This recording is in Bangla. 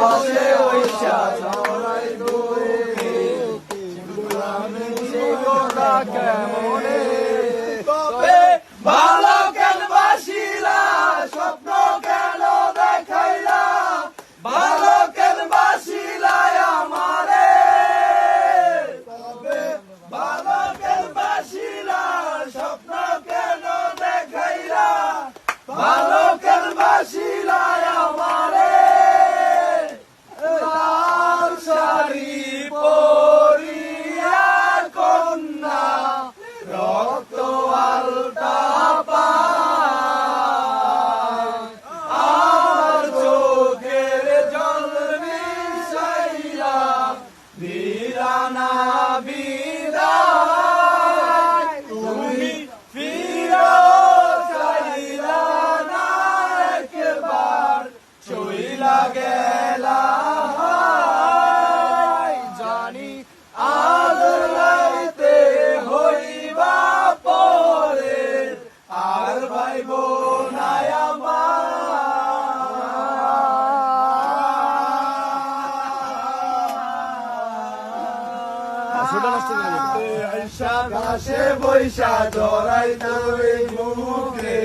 বসে বৈশা জড়াই দুঃখে গোলামি জীবনটা কেমনে তবে ভালো কেন বাসিলা স্বপ্ন কেন দেখাইলা ভালো কেন বাসিলা আমারে তবে ভালো কেন বাসিলা স্বপ্ন কেন দেখাইলা ভালো কেন বাসিলা আমারে লাল শাড়ি পরিয়া কন্যা রক্ত আলতা পায় আর চোখের জল মিশাইয়া দিলানা বিদায় তুমি ফিরো চাইলা না একবার চইলা গেলা জানি আদর লাইতে হইবা পরে আর ভাইব না আমার ঘাসে বৈশা জড়াই তুই মুখে